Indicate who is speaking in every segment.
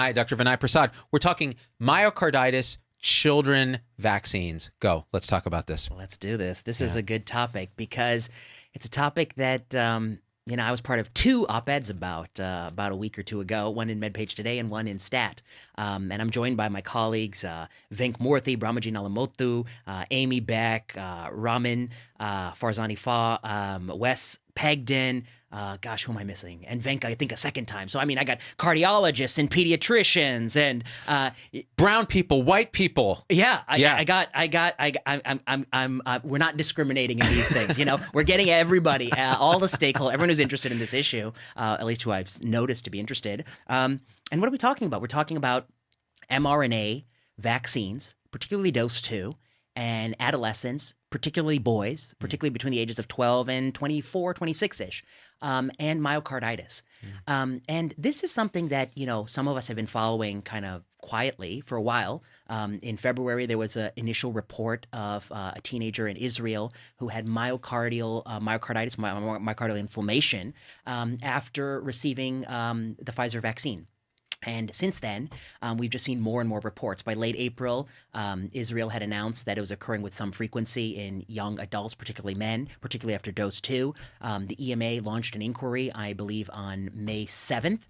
Speaker 1: Hi, Dr. Vinay Prasad. We're talking myocarditis, children vaccines. Go. Let's talk about this.
Speaker 2: Let's do this. This is a good topic because it's a topic that I was part of two op-eds about a week or two ago, one in MedPage Today and one in Stat. And I'm joined by my colleagues, Venk Murthy, Brahmaji Nalamothu, Amy Beck, Raman Farzani Fa, Wes Pegden, who am I missing? And Venk, I think, a second time. So, I got cardiologists and pediatricians and
Speaker 1: brown people, white people.
Speaker 2: Yeah, we're not discriminating in these things. We're getting everybody, all the stakeholders, everyone who's interested in this issue, at least who I've noticed to be interested. And what are we talking about? We're talking about mRNA vaccines, particularly dose 2, and adolescents, particularly boys, particularly between the ages of 12 and 24, 26-ish, and myocarditis. And this is something that, some of us have been following kind of quietly for a while. In February, there was an initial report of a teenager in Israel who had myocarditis, myocardial inflammation after receiving the Pfizer vaccine. And since then, we've just seen more and more reports. By late April, Israel had announced that it was occurring with some frequency in young adults, particularly men, particularly after dose 2. The EMA launched an inquiry, I believe, on May 7th.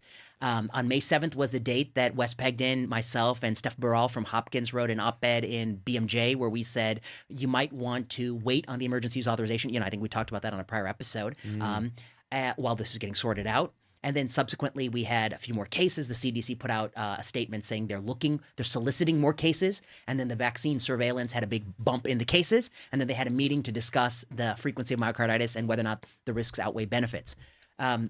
Speaker 2: On May 7th was the date that Wes Pegden, myself, and Steph Burrell from Hopkins wrote an op-ed in BMJ where we said you might want to wait on the emergency use authorization. I think we talked about that on a prior episode while this is getting sorted out. And then subsequently, we had a few more cases. The CDC put out a statement saying they're soliciting more cases. And then the vaccine surveillance had a big bump in the cases. And then they had a meeting to discuss the frequency of myocarditis and whether or not the risks outweigh benefits. And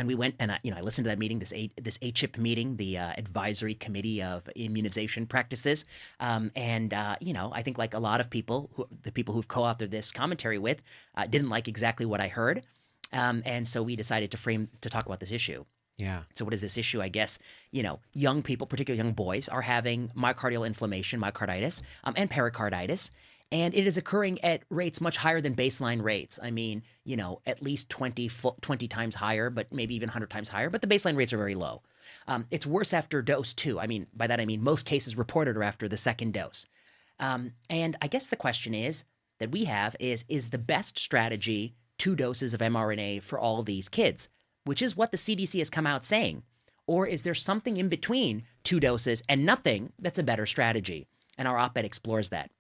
Speaker 2: we went and I listened to that meeting, this ACHIP meeting, the Advisory Committee of Immunization Practices. I think like a lot of people, the people who've co-authored this commentary with, didn't like exactly what I heard. And so we decided to talk about this issue.
Speaker 1: Yeah.
Speaker 2: So what is this issue? I guess, young people, particularly young boys, are having myocardial inflammation, myocarditis, and pericarditis. And it is occurring at rates much higher than baseline rates. At least 20 times higher, but maybe even 100 times higher. But the baseline rates are very low. It's worse after dose 2. By that I mean most cases reported are after the second dose. And I guess the question is the best strategy 2 doses of mRNA for all these kids, which is what the CDC has come out saying? Or is there something in between 2 doses and nothing that's a better strategy? And our op-ed explores that.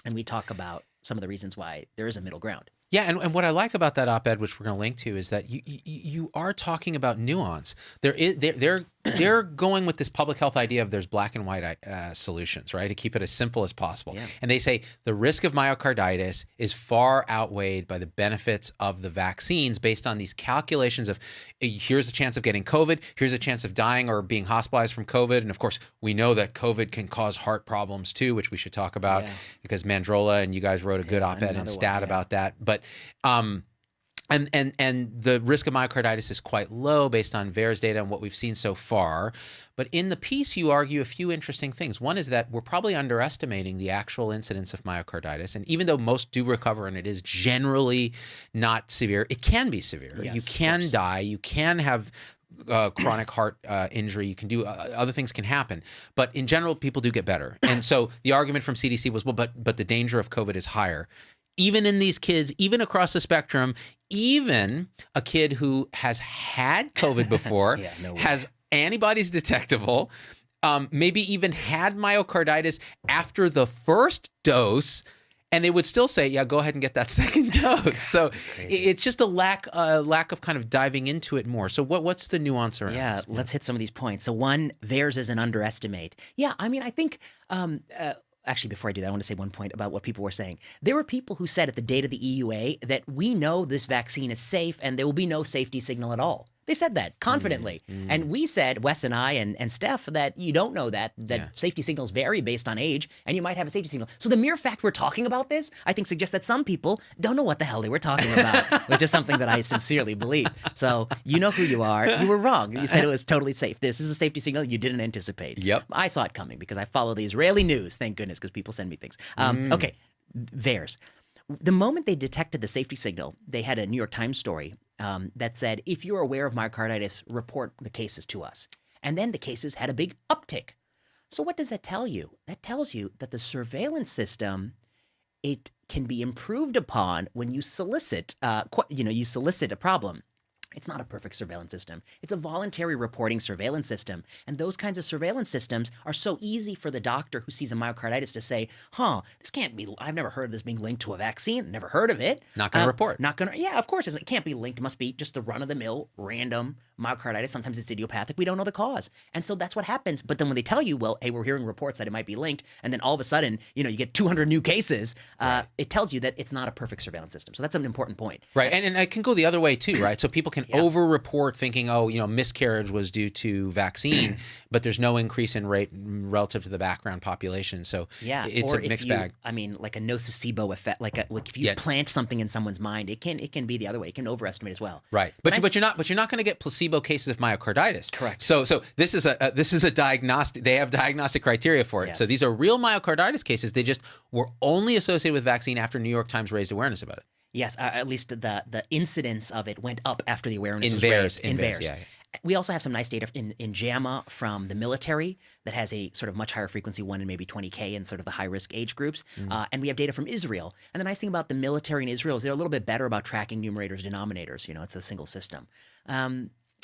Speaker 2: And we talk about some of the reasons why there is a middle ground.
Speaker 1: Yeah, and what I like about that op-ed, which we're going to link to, is that you are talking about nuance. They're going with this public health idea of there's black and white solutions, right? To keep it as simple as possible. Yeah. And they say the risk of myocarditis is far outweighed by the benefits of the vaccines based on these calculations of here's a chance of getting COVID, here's a chance of dying or being hospitalized from COVID. And of course, we know that COVID can cause heart problems too, which we should talk about because Mandrola and you guys wrote a good op-ed in Stat about that. But and the risk of myocarditis is quite low based on VAERS data and what we've seen so far. But in the piece, you argue a few interesting things. One is that we're probably underestimating the actual incidence of myocarditis. And even though most do recover and it is generally not severe, it can be severe. Yes, you can die. You can have chronic heart injury. You can do other things can happen. But in general, people do get better. And so the argument from CDC was, well, but the danger of COVID is higher. Even in these kids, even across the spectrum, even a kid who has had COVID before, has antibodies detectable, maybe even had myocarditis after the first dose, and they would still say, yeah, go ahead and get that second dose. So it's just a lack of kind of diving into it more. So what's the nuance around this?
Speaker 2: Let's hit some of these points. So one, VAERS is an underestimate. Yeah, I think... Actually, before I do that, I want to say one point about what people were saying. There were people who said at the date of the EUA that we know this vaccine is safe and there will be no safety signal at all. They said that confidently. And we said, Wes and I and Steph, that you don't know that safety signals vary based on age and you might have a safety signal. So the mere fact we're talking about this, I think suggests that some people don't know what the hell they were talking about, which is something that I sincerely believe. So you know who you are. You were wrong. You said it was totally safe. This is a safety signal you didn't anticipate.
Speaker 1: Yep.
Speaker 2: I saw it coming because I follow the Israeli news, thank goodness, because people send me things. Okay, VAERS. The moment they detected the safety signal, they had a New York Times story that said, if you're aware of myocarditis, report the cases to us. And then the cases had a big uptick. So what does that tell you? That tells you that the surveillance system, it can be improved upon when you solicit, you solicit a problem. It's not a perfect surveillance system. It's a voluntary reporting surveillance system. And those kinds of surveillance systems are so easy for the doctor who sees a myocarditis to say, this can't be, I've never heard of this being linked to a vaccine. Never heard of it.
Speaker 1: Not going to report.
Speaker 2: Not going to, yeah, of course. It can't be linked. It must be just the run-of-the-mill, random myocarditis. Sometimes it's idiopathic. We don't know the cause. And so that's what happens. But then when they tell you, well, hey, we're hearing reports that it might be linked, and then all of a sudden, you get 200 new cases, it tells you that it's not a perfect surveillance system. So that's an important point.
Speaker 1: Right. And it can go the other way too, right? So people can over-report thinking, miscarriage was due to vaccine, but there's no increase in rate relative to the background population. So it's a mixed bag.
Speaker 2: I mean, like a nocebo effect, like if you plant something in someone's mind, it can be the other way. It can overestimate as well.
Speaker 1: Right. But you're not going to get placebo cases of myocarditis.
Speaker 2: Correct.
Speaker 1: So this is a diagnostic. They have diagnostic criteria for it.
Speaker 2: Yes.
Speaker 1: So these are real myocarditis cases. They just were only associated with vaccine after New York Times raised awareness about it.
Speaker 2: Yes, at least the incidence of it went up after the awareness was
Speaker 1: raised.
Speaker 2: In VAERS. We also have some nice data in JAMA from the military that has a sort of much higher frequency, 1 in maybe 20K in sort of the high-risk age groups. And we have data from Israel. And the nice thing about the military in Israel is they're a little bit better about tracking numerators, denominators. It's a single system.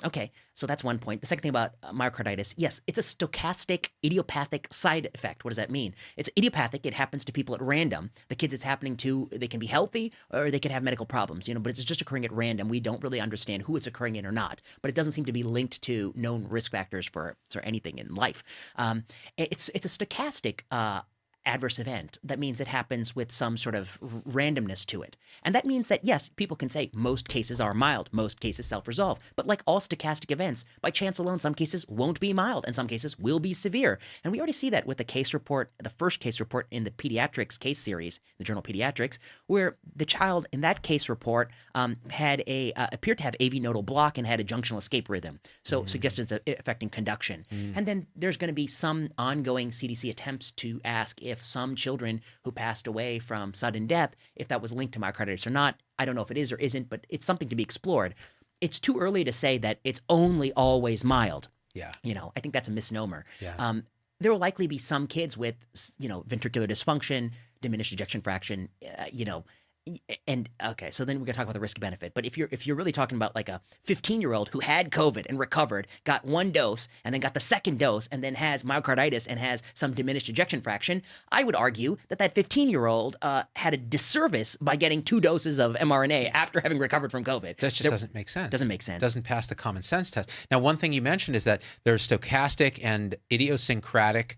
Speaker 2: Okay, so that's one point. The second thing about myocarditis, yes, it's a stochastic idiopathic side effect. What does that mean? It's idiopathic. It happens to people at random. The kids it's happening to, they can be healthy or they could have medical problems, but it's just occurring at random. We don't really understand who it's occurring in or not, but it doesn't seem to be linked to known risk factors for anything in life. It's a stochastic adverse event. That means it happens with some sort of randomness to it. And that means that, yes, people can say most cases are mild, most cases self-resolve. But like all stochastic events, by chance alone, some cases won't be mild and some cases will be severe. And we already see that with the case report, the first case report in the pediatrics case series, the journal Pediatrics, where the child in that case report had appeared to have AV nodal block and had a junctional escape rhythm. So suggestions affecting conduction. And then there's going to be some ongoing CDC attempts to ask if some children who passed away from sudden death, if that was linked to myocarditis or not. I don't know if it is or isn't, but it's something to be explored. It's too early to say that it's only always mild.
Speaker 1: Yeah.
Speaker 2: I think that's a misnomer.
Speaker 1: Yeah.
Speaker 2: There will likely be some kids with, ventricular dysfunction, diminished ejection fraction, and okay, so then we're gonna talk about the risk benefit. But if you're really talking about like a 15-year-old who had COVID and recovered, got one dose, and then got the second dose, and then has myocarditis and has some diminished ejection fraction, I would argue that 15-year-old had a disservice by getting 2 doses of mRNA after having recovered from COVID.
Speaker 1: That just doesn't make sense.
Speaker 2: Doesn't make sense.
Speaker 1: Doesn't pass the common sense test. Now, one thing you mentioned is that there's stochastic and idiosyncratic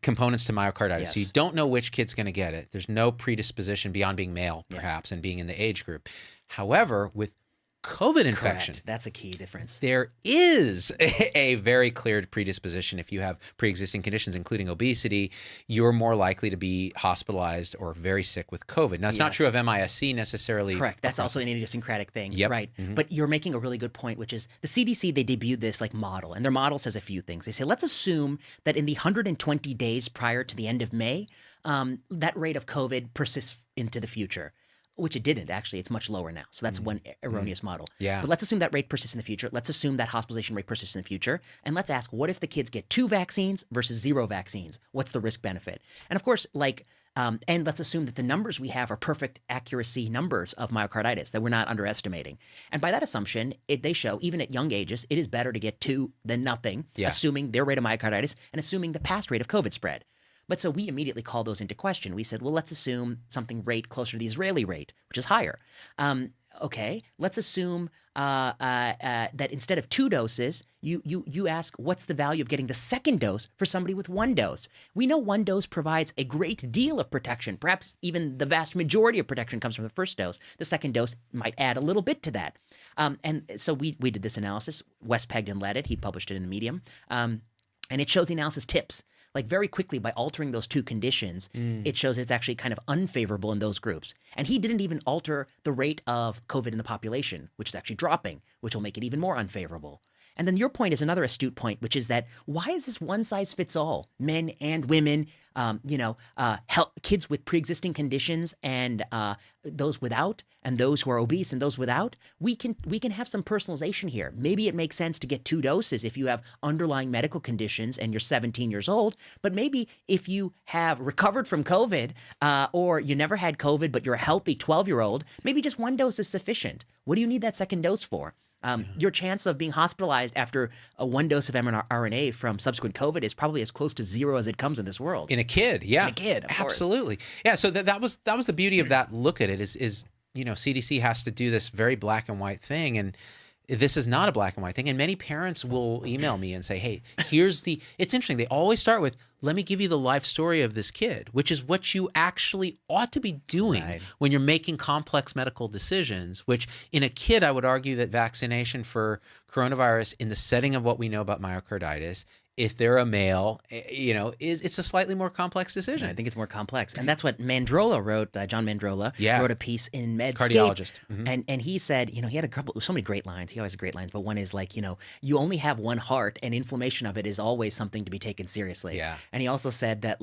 Speaker 1: components to myocarditis.
Speaker 2: Yes.
Speaker 1: So you don't know which kid's going to get it. There's no predisposition beyond being male, perhaps, and being in the age group. However, with COVID infection,
Speaker 2: Correct. That's a key difference.
Speaker 1: there is a very clear predisposition. If you have pre-existing conditions, including obesity, you're more likely to be hospitalized or very sick with COVID. Now, it's not true of MISC necessarily.
Speaker 2: Correct. That's also an idiosyncratic thing.
Speaker 1: Yep.
Speaker 2: Right. But you're making a really good point, which is the CDC, they debuted this like model, and their model says a few things. They say, let's assume that in the 120 days prior to the end of May, that rate of COVID persists into the future. Which it didn't, actually. It's much lower now. So that's one erroneous model.
Speaker 1: Yeah.
Speaker 2: But let's assume that rate persists in the future. Let's assume that hospitalization rate persists in the future. And let's ask, what if the kids get 2 vaccines versus 0 vaccines? What's the risk benefit? And of course, and let's assume that the numbers we have are perfect accuracy numbers of myocarditis that we're not underestimating. And by that assumption, they show, even at young ages, it is better to get 2 than nothing, assuming their rate of myocarditis and assuming the past rate of COVID spread. But so we immediately call those into question. We said, well, let's assume something rate closer to the Israeli rate, which is higher. Okay, let's assume that instead of 2 doses, you ask, what's the value of getting the second dose for somebody with 1 dose? We know 1 dose provides a great deal of protection. Perhaps even the vast majority of protection comes from the first dose. The second dose might add a little bit to that. And so we did this analysis. Wes pegged and led it. He published it in Medium. And it shows the analysis tips. Like very quickly, by altering those 2 conditions, it shows it's actually kind of unfavorable in those groups. And he didn't even alter the rate of COVID in the population, which is actually dropping, which will make it even more unfavorable. And then your point is another astute point, which is that why is this one size fits all? Men and women, kids with pre-existing conditions and those without, and those who are obese and those without, we can have some personalization here. Maybe it makes sense to get 2 doses if you have underlying medical conditions and you're 17 years old, but maybe if you have recovered from COVID or you never had COVID but you're a healthy 12-year-old, maybe just 1 dose is sufficient. What do you need that second dose for? Your chance of being hospitalized after a 1 dose of mRNA from subsequent COVID is probably as close to 0 as it comes in this world.
Speaker 1: In a kid, yeah.
Speaker 2: In a kid, of course.
Speaker 1: Absolutely. Yeah, so that was the beauty of that look at it is CDC has to do this very black and white thing, and this is not a black and white thing. And many parents will email me and say, hey, it's interesting. They always start with, let me give you the life story of this kid, which is what you actually ought to be doing when you're making complex medical decisions, which in a kid, I would argue that vaccination for coronavirus in the setting of what we know about myocarditis, if they're a male, it's a slightly more complex decision.
Speaker 2: I think it's more complex. And that's what Mandrola wrote. John Mandrola wrote a piece in Medscape.
Speaker 1: Cardiologist. Mm-hmm.
Speaker 2: And he said, he had so many great lines. He always has great lines. But one is like, you only have one heart and inflammation of it is always something to be taken seriously.
Speaker 1: Yeah.
Speaker 2: And he also said that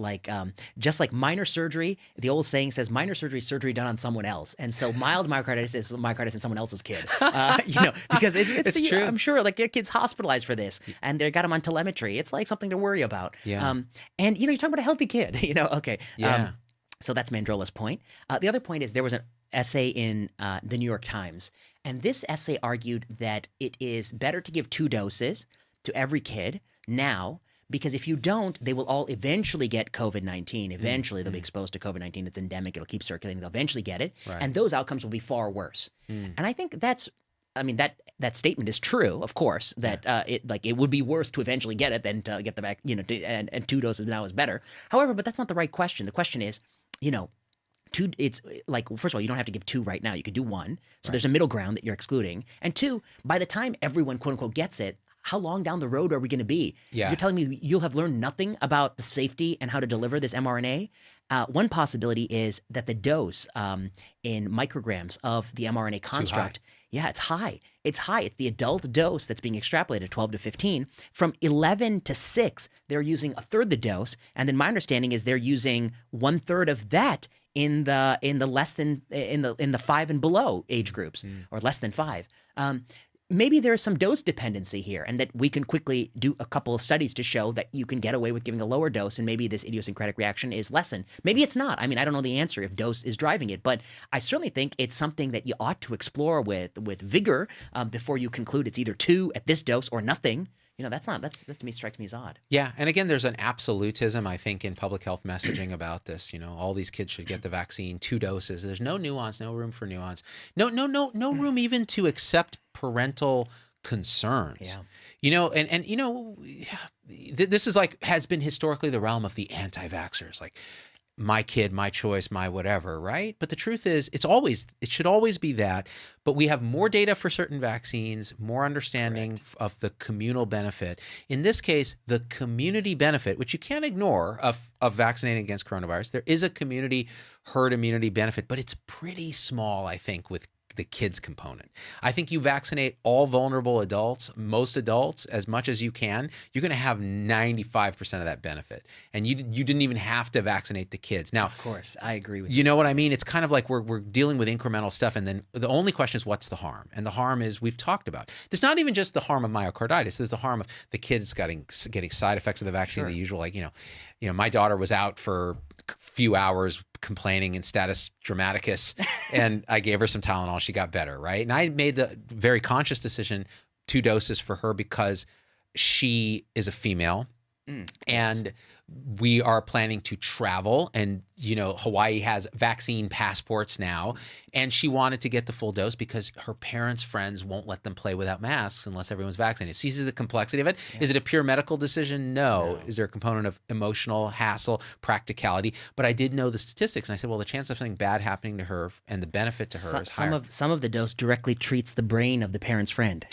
Speaker 2: just like minor surgery, the old saying says minor surgery is surgery done on someone else. And so mild myocarditis is myocarditis in someone else's kid. Because it's
Speaker 1: true.
Speaker 2: I'm sure like your kid's hospitalized for this and they got him on telemetry. It's like something to worry about.
Speaker 1: Yeah.
Speaker 2: And you're talking about a healthy kid, okay.
Speaker 1: Yeah.
Speaker 2: So that's Mandrola's point. The other point is there was an essay in the New York Times, and this essay argued that it is better to give 2 doses to every kid now, because if you don't, they will all eventually get COVID-19. Eventually, they'll be exposed to COVID-19. It's endemic. It'll keep circulating. They'll eventually get it. Right. And those outcomes will be far worse. And I think that statement is true, of course, that it would be worse to eventually get it than to get the back, and 2 doses now is better. However, but that's not the right question. The question is, 2, it's like, first of all, you don't have to give 2 right now. You could do 1. So there's a middle ground that you're excluding. And 2, by the time everyone, quote unquote, gets it, how long down the road are we going to be?
Speaker 1: Yeah.
Speaker 2: You're telling me you'll have learned nothing about the safety and how to deliver this mRNA? One possibility is that the dose in micrograms of the mRNA construct, it's high. It's high. It's the adult dose that's being extrapolated, 12 to 15. From 11 to 6, they're using a third the dose. And then my understanding is they're using 1/3 of that in the less than in the 5 and below age groups, or less than 5. Maybe there's some dose dependency here, and that we can quickly do a couple of studies to show that you can get away with giving a lower dose, and maybe this idiosyncratic reaction is lessened. Maybe it's not. I don't know the answer if dose is driving it, but I certainly think it's something that you ought to explore with vigor before you conclude it's either 2 at this dose or nothing. That to me strikes me as odd.
Speaker 1: Yeah, and again, there's an absolutism, I think, in public health messaging about this. All these kids should get the vaccine, 2 doses. There's no nuance, no room for nuance, no room even to accept parental concerns.
Speaker 2: Yeah.
Speaker 1: This is has been historically the realm of the anti-vaxxers, like my kid, my choice, my whatever, right? But the truth is, it should always be that. But we have more data for certain vaccines, more understanding of the communal benefit. In this case, the community benefit, which you can't ignore of vaccinating against coronavirus, there is a community herd immunity benefit, but it's pretty small, I think, with the kids component. I think you vaccinate all vulnerable adults, most adults, as much as you can, you're going to have 95% of that benefit. And you didn't even have to vaccinate the kids. Now,
Speaker 2: of course, I agree with you.
Speaker 1: You know what I mean? It's kind of like we're dealing with incremental stuff, and then the only question is, what's the harm? And the harm is, we've talked about. There's not even just the harm of myocarditis. There's the harm of the kids getting side effects of the vaccine, the usual, my daughter was out for a few hours complaining in status dramaticus, and I gave her some Tylenol. She got better, right? And I made the very conscious decision, 2 doses for her, because she is a female. And we are planning to travel, and Hawaii has vaccine passports now, and she wanted to get the full dose because her parents' friends won't let them play without masks unless everyone's vaccinated. So you see the complexity of it. Yeah. Is it a pure medical decision? No. Is there a component of emotional hassle, practicality? But I did know the statistics, and I said, well, the chance of something bad happening to her and the benefit to her is higher.
Speaker 2: Some of the dose directly treats the brain of the parent's friend.